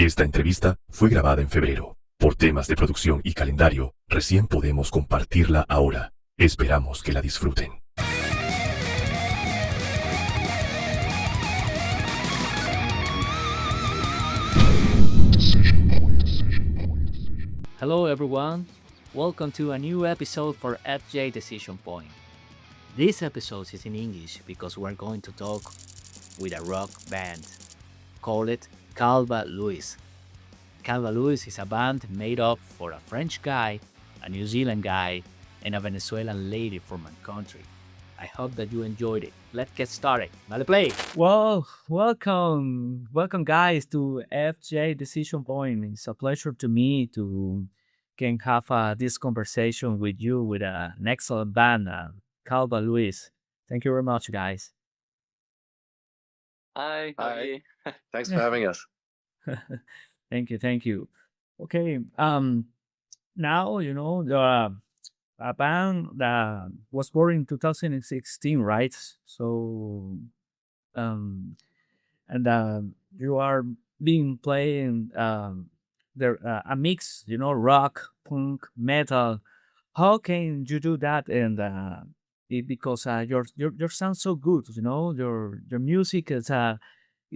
Esta entrevista fue grabada en febrero. Por temas de producción y calendario, recién podemos compartirla ahora. Esperamos que la disfruten. Hello everyone, welcome to a new episode for FJ Decision Point. This episode is in English because we're going to talk with a rock band. Call it Calva Louise. Calva Louise is a band made up for a French guy, a New Zealand guy, and a Venezuelan lady from my country. I hope that you enjoyed it. Let's get started. Dale play. Well, welcome guys to FJ Decision Point. It's a pleasure to me to can have this conversation with you with an excellent band, Calva Louise. Thank you very much, guys. Hi. Hi. Thanks for having us. Thank you. Okay. Now the a band that was born in 2016, right? So, um, and you are being playing there a mix, rock, punk, metal. How can you do that? And because your sound so good, your music is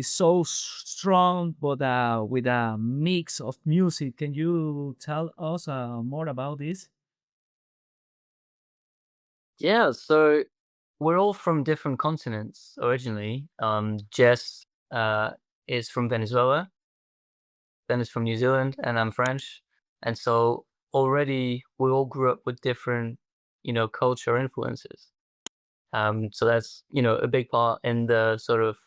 so strong, but with a mix of music. Can you tell us more about this? Yeah, so we're all from different continents originally. Jess is from Venezuela, Ben is from New Zealand, and I'm French. And so already we all grew up with different, culture influences. So that's, a big part in the sort of,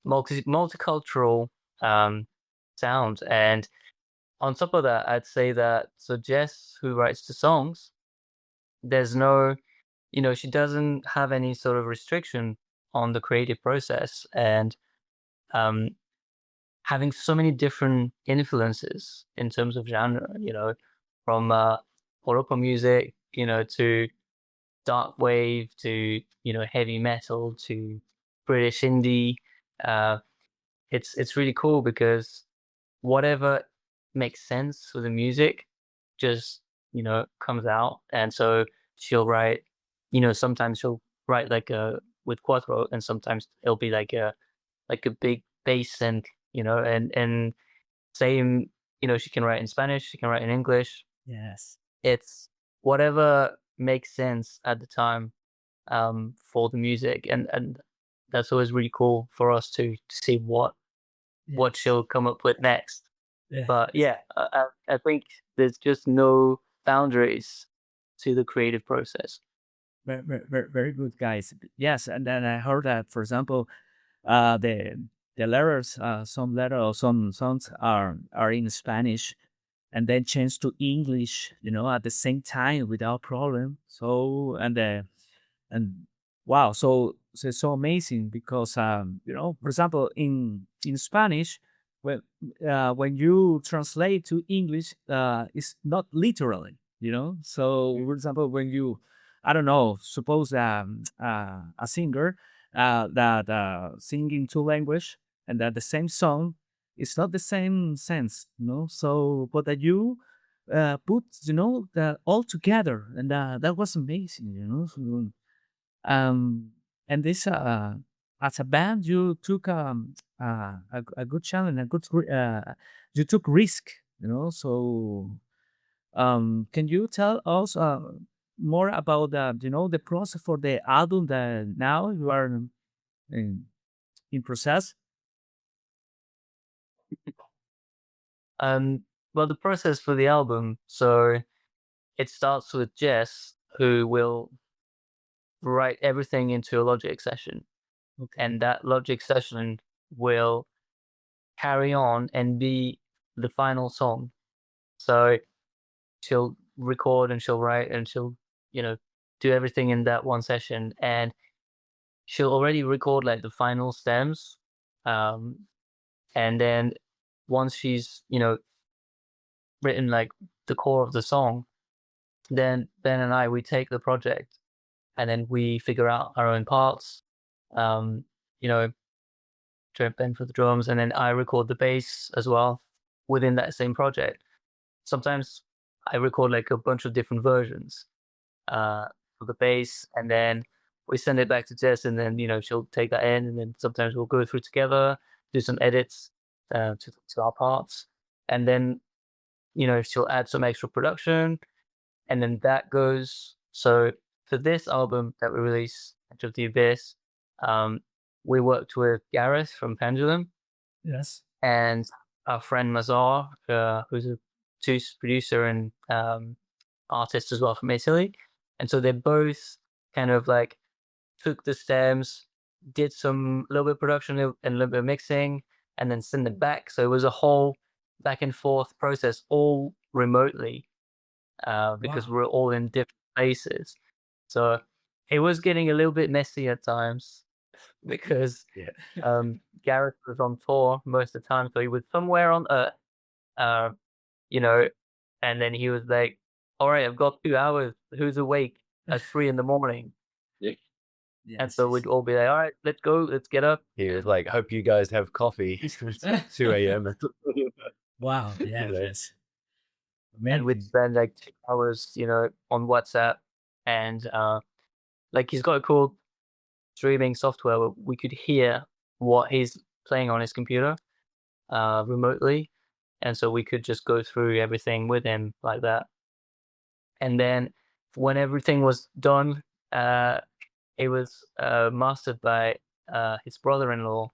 multicultural sound. And on top of that, I'd say that so Jess, who writes the songs, there's no, she doesn't have any sort of restriction on the creative process, and um, having so many different influences in terms of genre, from Europa music, to dark wave, to heavy metal, to British indie. Uh, it's really cool because whatever makes sense with the music just comes out. And so she'll write, sometimes she'll write like a with quattro, and sometimes it'll be like a big bass, and and same, she can write in Spanish, she can write in English. Yes. It's whatever makes sense at the time for the music, and that's always really cool for us to see what she'll come up with next. Yeah. But yeah, I think there's just no boundaries to the creative process. Very good, guys. Yes, and then I heard that, for example, the letters, some letter or some songs are in Spanish, and then change to English, at the same time without problem. So and wow, so it's so amazing because for example, in Spanish, when you translate to English, it's not literally, So, for example, when you, I don't know, suppose a singer that sing in two language, and that the same song, it's not the same sense, So, but that you put, that all together, and that was amazing, So, and this as a band, you took a good challenge, you took risk, So, can you tell us more about the process for the album that now you are in process? Well, the process for the album, so it starts with Jess, who will write everything into a Logic session, Okay. and that Logic session will carry on and be the final song. So she'll record and she'll write and she'll, do everything in that one session, and she'll already record like the final stems. And then once she's, written like the core of the song, then Ben and I, we take the project and then we figure out our own parts. You know, Ben for the drums, and then I record the bass as well within that same project. Sometimes I record like a bunch of different versions for the bass, and then we send it back to Jess, and then she'll take that in, and then sometimes we'll go through together, do some edits to our parts, and then she'll add some extra production, and then that goes. So for this album that we released, Edge of the Abyss, we worked with Gareth from Pendulum. Yes. And our friend Mazar, who's a producer and artist as well from Italy. And so they both kind of like took the stems, did some little bit of production and a little bit of mixing, and then send it back. So it was a whole back and forth process, all remotely, because we're all in different places. So it was getting a little bit messy at times because Gareth was on tour most of the time, so he was somewhere on Earth, and then he was like, "All right, I've got 2 hours. Who's awake at 3 a.m?" Yeah. And so we'd all be like, "All right, let's go, let's get up." He was like, "Hope you guys have coffee." 2 a.m. Wow. Yeah. Yes. And we'd spend like 2 hours, on WhatsApp, and like he's got a cool streaming software where we could hear what he's playing on his computer remotely, and so we could just go through everything with him like that. And then when everything was done, it was mastered by his brother-in-law,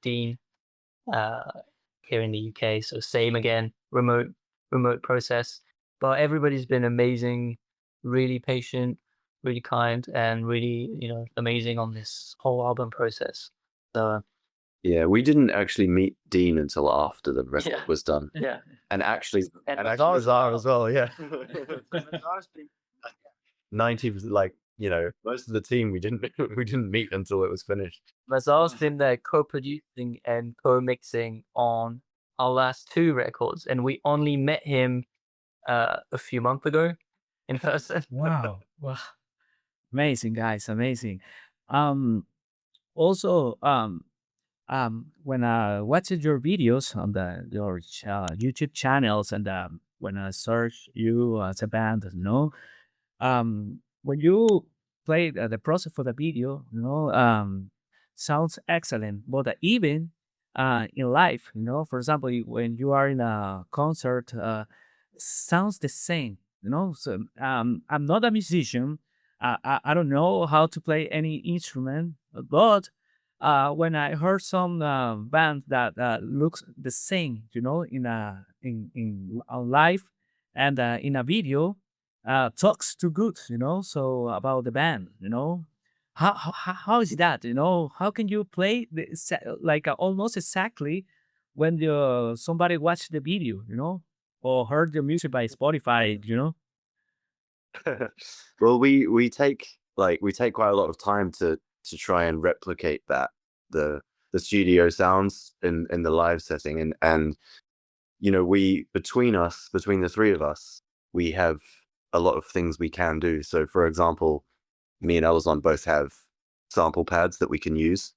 Dean, here in the UK. So same again, remote process. But everybody's been amazing, really patient, really kind, and really, amazing on this whole album process. So Yeah, we didn't actually meet Dean until after the record was done. yeah, And actually, and Mazar as well, yeah. 90%, like, most of the team we didn't meet until it was finished. Mazar's been there co-producing and co-mixing on our last 2 records, and we only met him a few months ago in person. Wow. Wow. Amazing, guys. Amazing. Also, when I watched your videos on your YouTube channels, and when I search you as a band, when you play the process for the video, sounds excellent. But even in life, for example, when you are in a concert, sounds the same. So I'm not a musician. I don't know how to play any instrument, but when I heard some band that looks the same, in live and in a video, talks too good, so about the band, how is that, how can you play like almost exactly when somebody watched the video, or heard the music by Spotify, Well, we take quite a lot of time to try and replicate that the studio sounds in the live setting, and we between the 3 of us, we have a lot of things we can do. So for example, me and Elzon both have sample pads that we can use.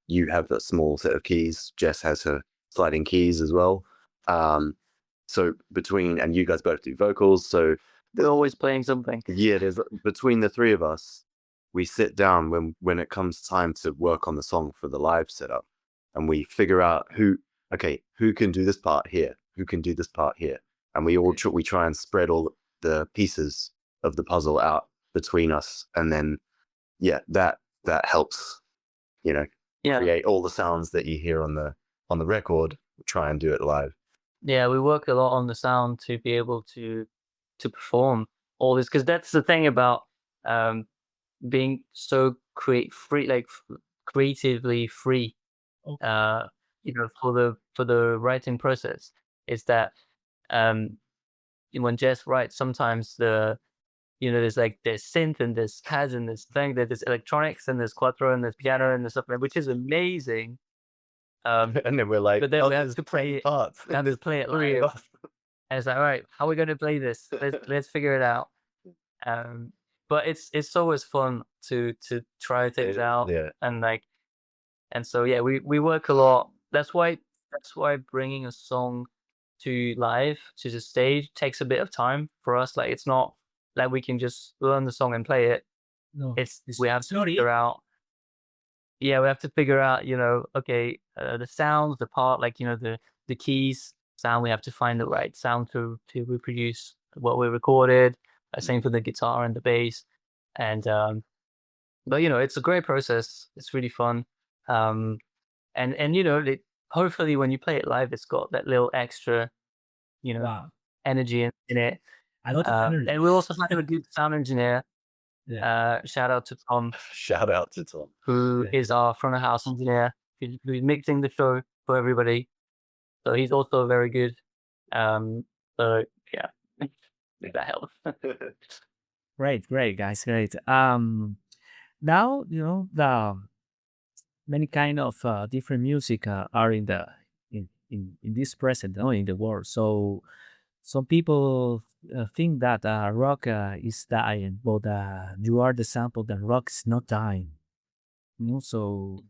You have a small set of keys. Jess has her sliding keys as well. So and you guys both do vocals, so They're always playing something. yeah, there's between the 3 of us, we sit down when it comes time to work on the song for the live setup, and we figure out who can do this part here, who can do this part here, and we all we try and spread all the pieces of the puzzle out between us, and then that helps create all the sounds that you hear on the record. We try and do it live. Yeah, we work a lot on the sound to be able to perform all this, because that's the thing about being so creatively free. For the writing process, is that when Jess writes, sometimes there's synth and there's pads and there's there's electronics and there's quattro and there's piano and there's stuff, which is amazing. And then we're like, but then we have to play it. parts. And to play it live. And it's like, all right, how are we going to play this? Let's figure it out. But it's always fun to try things out, Yeah. and And so yeah, we work a lot. That's why bringing a song to live to the stage takes a bit of time for us. Like it's not like we can just learn the song and play it. No, It's we have to figure out. Yeah, we have to figure out, okay, the sounds, the part, like the keys sound. We have to find the right sound to reproduce what we recorded. Same for the guitar and the bass, and but it's a great process. It's really fun, and hopefully when you play it live, it's got that little extra, Wow. energy in it. A lot of energy. And we also have a good sound engineer. Yeah. Shout out to Tom, Shout out to Tom. who Yeah. is our front of house engineer, who's mixing the show for everybody. So he's also very good. So yeah, if that helps. Great, guys, great. Now the many kind of different music are in the in this present, in the world. So some people think that rock is dying, but you are the sample that rock is not dying. So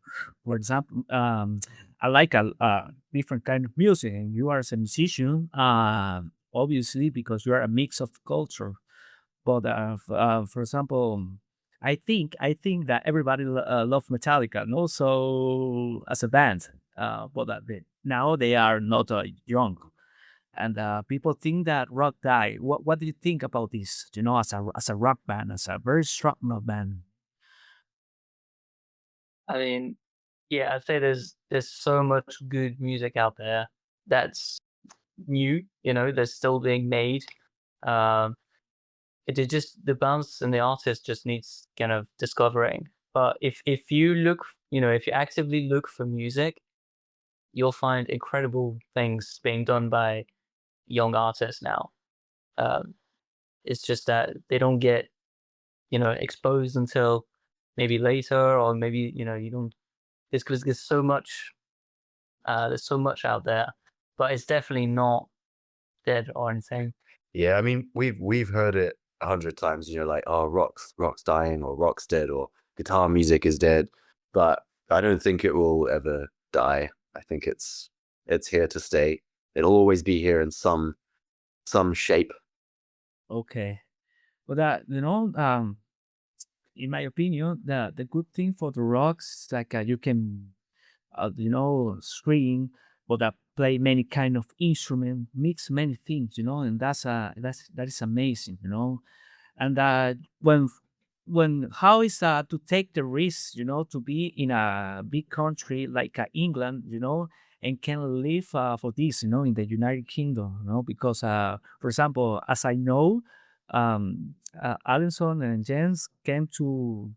for example, I like a different kind of music, and you are as a musician, obviously because you are a mix of culture. But for example, I think that everybody love Metallica, and also as a band. But now they are not young, and people think that rock died. What do you think about this? As a rock band, as a very strong rock band. I mean, yeah, I'd say there's so much good music out there that's new. They're still being made. Um, it is just the bands and the artist just needs kind of discovering. But if you look, if you actively look for music, you'll find incredible things being done by young artists now. It's just that they don't get, exposed until maybe later, or maybe you don't. It's because there's so much out there, but it's definitely not dead or anything. Yeah, I mean, we've heard it 100 times, like, oh, rock's dying, or rock's dead, or guitar music is dead. But I don't think it will ever die. I think it's here to stay. It'll always be here in some shape. Okay. But that in my opinion, the good thing for the rocks is like you can screen, but play many kind of instrument, mix many things, and that is amazing, and when how is to take the risk, to be in a big country like England, and can live for this, in the United Kingdom, because for example, as I know, Alison and Jens came to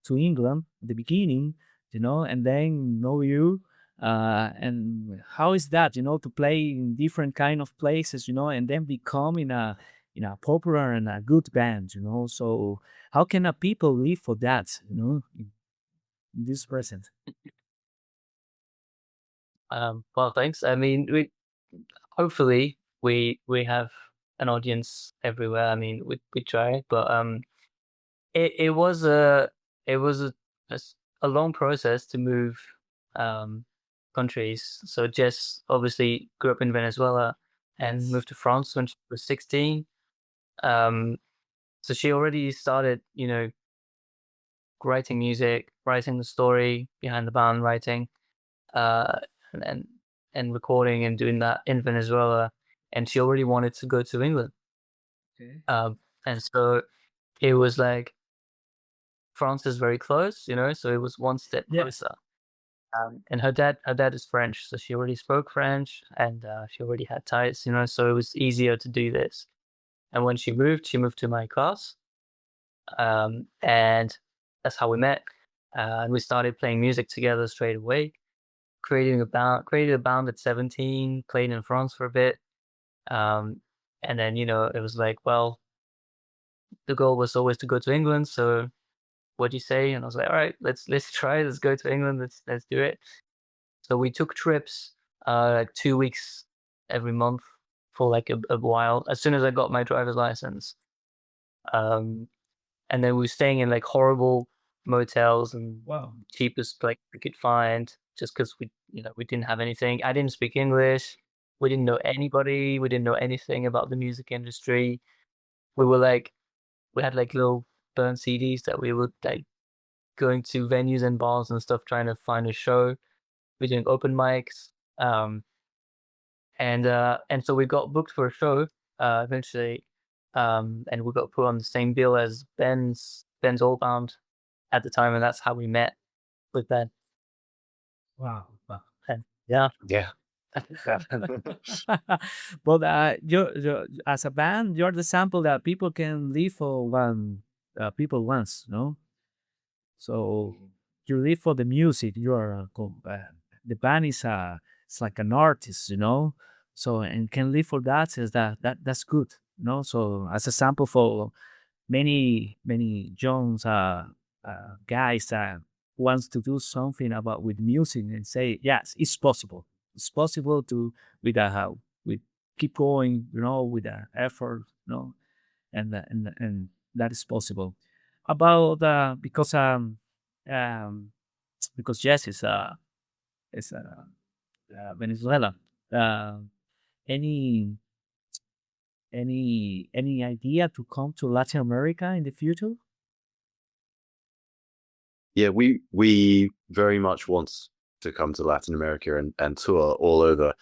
England at the beginning, and then know you. And how is that, to play in different kind of places, and then become in a popular and a good band, So how can people live for that, in this present? Well, thanks. I mean, hopefully we have an audience everywhere. I mean, we try, but it was a a long process to move countries. So Jess obviously grew up in Venezuela and moved to France when she was 16. So she already started, writing music, writing the story behind the band, writing, and and recording and doing that in Venezuela. And she already wanted to go to England. Okay. And so it was like France is very close, so it was one step Yeah. closer. And her dad is French, so she already spoke French, and she already had ties, so it was easier to do this. And when she moved to my class, and that's how we met. And we started playing music together straight away. Created a band at 17, played in France for a bit. And then, it was like, well, the goal was always to go to England. So what do you say? And I was like, all right, let's try. Let's go to England. Let's do it. So we took trips, like 2 weeks every month for like a while. As soon as I got my driver's license, and then we were staying in like horrible motels and Wow. cheapest place we could find, just because we didn't have anything. I didn't speak English. We didn't know anybody. We didn't know anything about the music industry. We had like little burn CDs that we would like going to venues and bars and stuff trying to find a show. We're doing open mics. And so we got booked for a show eventually, and we got put on the same bill as Ben's old band at the time, and that's how we met with Ben. Wow. And yeah, Yeah. But you're as a band, you're the sample that people can live for people once, no? So you live for the music. The band is it's like an artist, So and can live for that is that's good, So as a sample for many young guys that wants to do something about with music and say yes, it's possible. It's possible to with keep going, with the effort, and that is possible. About um because Jess is Venezuela. Uh, any any idea to come to Latin America in the future? Yeah, we very much want to come to Latin America and tour all over.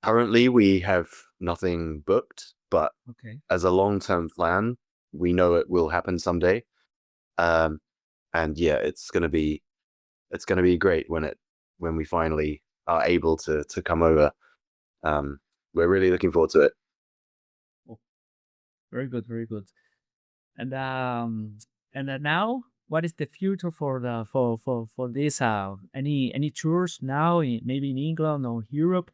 Currently, we have nothing booked, but Okay. as a long-term plan, we know it will happen someday. And yeah, it's gonna be great when we finally are able to come over. We're really looking forward to it. Oh, very good, very good. And now, what is the future for this? Any tours now? Maybe in England or Europe?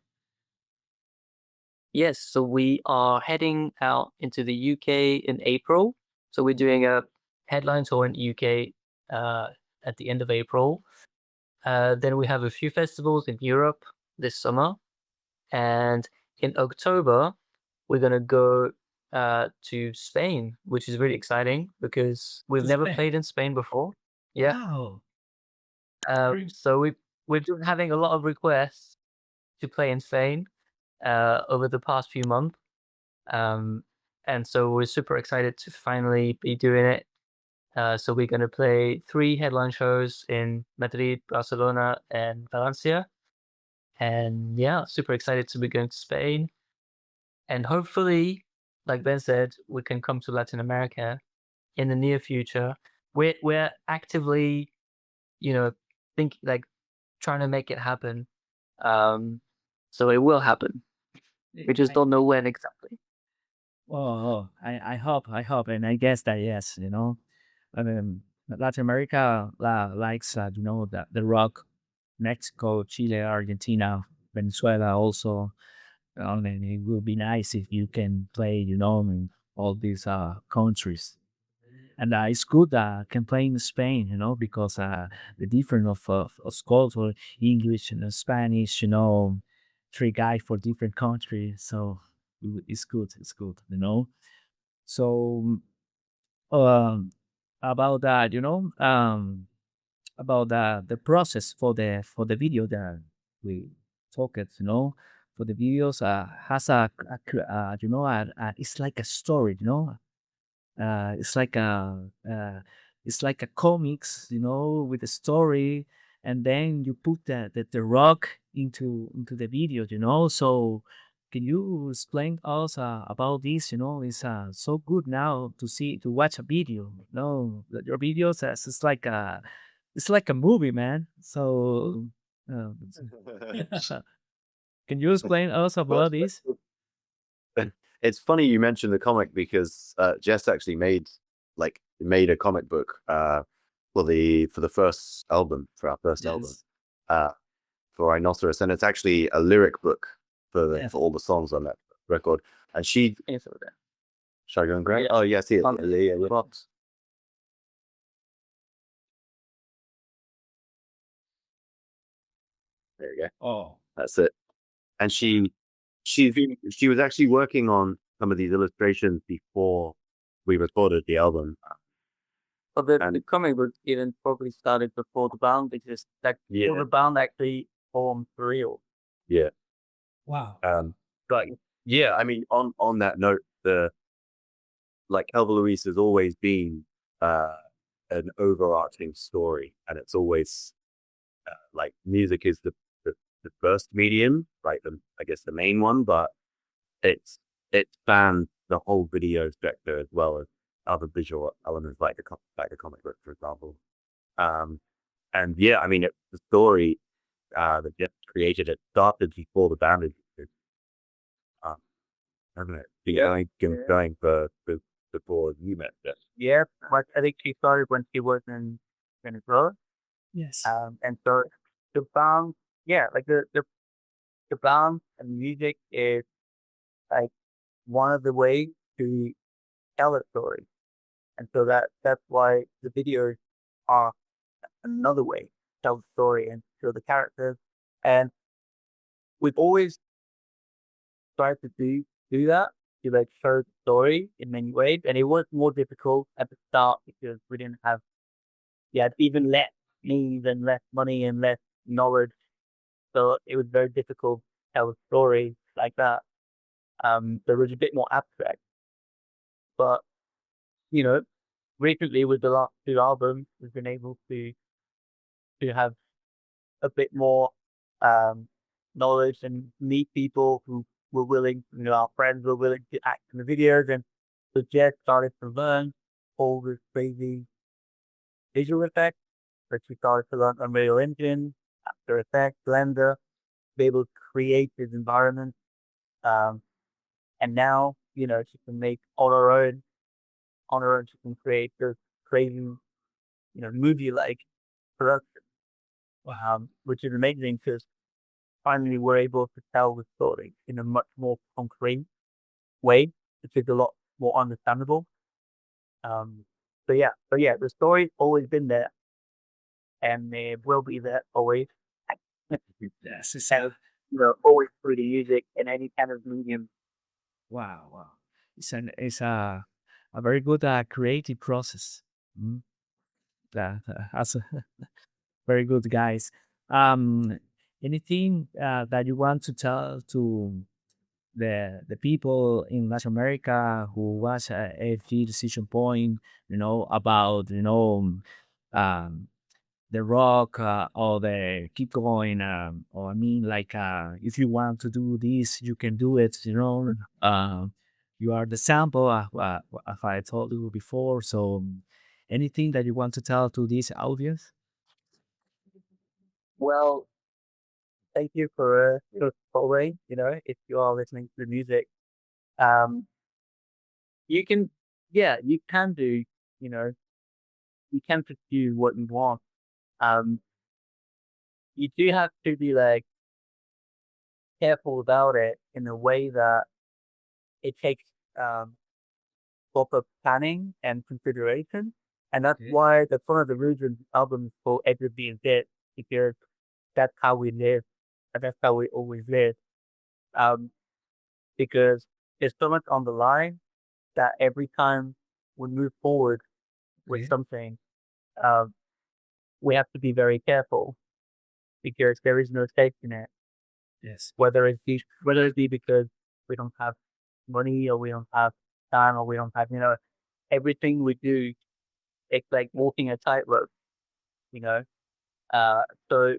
yes. So we are heading out into the UK in April. So we're doing a headline tour in UK at the end of April. Then we have a few festivals in Europe this summer, and in October we're gonna go to Spain, which is really exciting because we've To never Spain? played in Spain before. Yeah. Wow. So we've been having a lot of requests to play in Spain over the past few months, and so we're super excited to finally be doing it. So we're gonna play 3 headline shows in Madrid, Barcelona, and Valencia. And yeah, super excited to be going to Spain. And hopefully, like Ben said, we can come to Latin America in the near future. We're actively, trying to make it happen. So it will happen. We just don't know when exactly. I hope, and I guess that yes, I mean, Latin America likes, the rock, Mexico, Chile, Argentina, Venezuela also. And it will be nice if you can play, in all these countries. And it's good that can play in Spain, because the difference of culture, English and Spanish, 3 guys for different countries. So it's good. It's good, So um, about that, about the process for the video that we talked, for the videos has it's like a story, it's like a comics, with a story, and then you put the rock into the video, So can you explain us about this? It's so good now to watch a video. That your videos it's like a movie, man. So uh, can you explain us Well, about this? it's funny you mentioned the comic because Jess actually made a comic book for the first album, for our first album, Yes. for Rhinoceros, and it's actually a lyric book Yes. for all the songs on that record. And she Yes, over there. shall I go and grab? Yeah. Oh yeah, I see it. Yeah. The box. There you go. Oh, That's it. And she was actually working on some of these illustrations before we recorded the album. But the And- comic book even probably started before the band, because like Yeah. before the band actually formed for real. Yeah. Wow. But yeah, I mean, on that note, Calva Louise has always been an overarching story, and it's always music is the first medium, I guess the main one, but it spans the whole video sector as well as other visual elements like a comic book, for example. And yeah, I mean, the story that Jeff created, it started before the band existed. Hasn't it? Going for before you met Jeff. Yeah, but I think she started when she was in Venezuela. Yes. And so the band, yeah, like the band and music is like one of the ways to tell a story. And so that's why the videos are another way to tell the story and show the characters. And we've always tried to do that, to like show the story in many ways. And it was more difficult at the start because we didn't have even less means and less money and less knowledge. So it was very difficult to tell a story like that. There was a bit more abstract. But, you know, recently with the last two albums, we've been able to have a bit more knowledge and meet people who were willing, our friends were willing to act in the videos. And so Jess started to learn all this crazy visual effects. But she started to learn Unreal Engine, After Effects, Blender, be able to create this environment. And now, she can make on her own, she can create this crazy, movie-like production. Which is amazing because finally we're able to tell the story in a much more concrete way, which is a lot more understandable. So yeah, the story's always been there, and it will be there always. Yes. It's And always through the music in any kind of medium. wow. It's a very good creative process. Mm. That's very good, guys. Anything that you want to tell to the people in Latin America who was at a key decision point, about the rock or the keep going, or I mean, if you want to do this, you can do it. You are the sample, as I told you before. So, anything that you want to tell to this audience? Well, thank you for following. If you are listening to the music, you can, you can do, you can pursue what you want. You do have to be careful about it in a way that it takes proper planning and consideration. And that's why that's one of the reasons albums called Edward being dead, because that's how we live, and that's how we always live. Because there's so much on the line that every time we move forward with something, we have to be very careful because there is no safety net. Yes. Whether it be because we don't have money or we don't have time or we don't have, everything we do, it's like walking a tightrope, so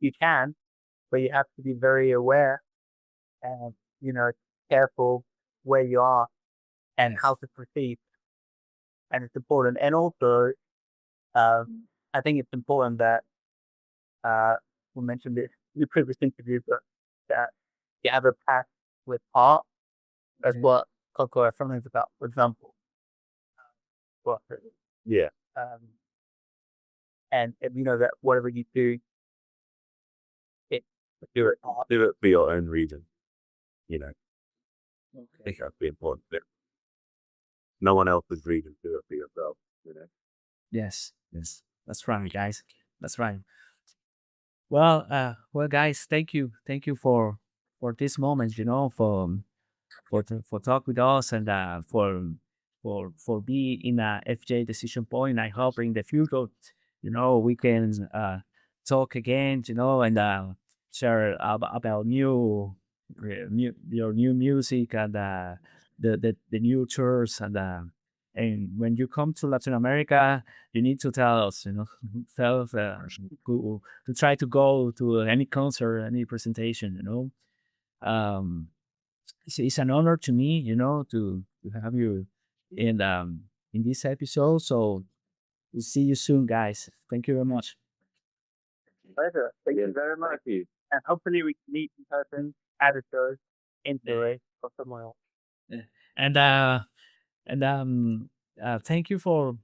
you can, but you have to be very aware and, careful where you are and how to proceed. And it's important. And also, I think it's important that, we mentioned this in the previous interview, but that you have a path with art. That's what Conquer is about, for example. Yeah. And that whatever you do, Do it for your own reason. I think that's the important bit. No one else's reason. Do it for yourself. Yes. That's right, guys. That's right. Well, guys, thank you for this moment. For talk with us and for for be in a FJ decision point. I hope in the future, we can talk again, and share about your new music and the new tours and when you come to Latin America, you need to tell us, tell us to try to go to any concert, any presentation, it's an honor to me, to have you in this episode. So we'll see you soon, guys. Thank you very much. Pleasure. Thank you very much. And hopefully we can meet in person at a show in Chile or somewhere else. And thank you for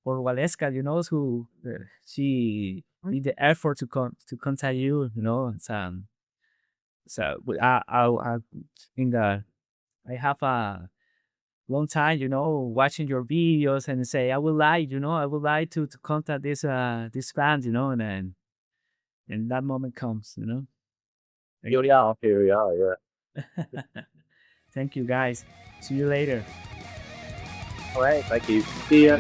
Waleska, who she made the effort to contact you, so I have a long time, watching your videos and say I would like to contact this band, and then and that moment comes, Here we are. Yeah. Thank you, guys. See you later. All right. Thank you. See ya.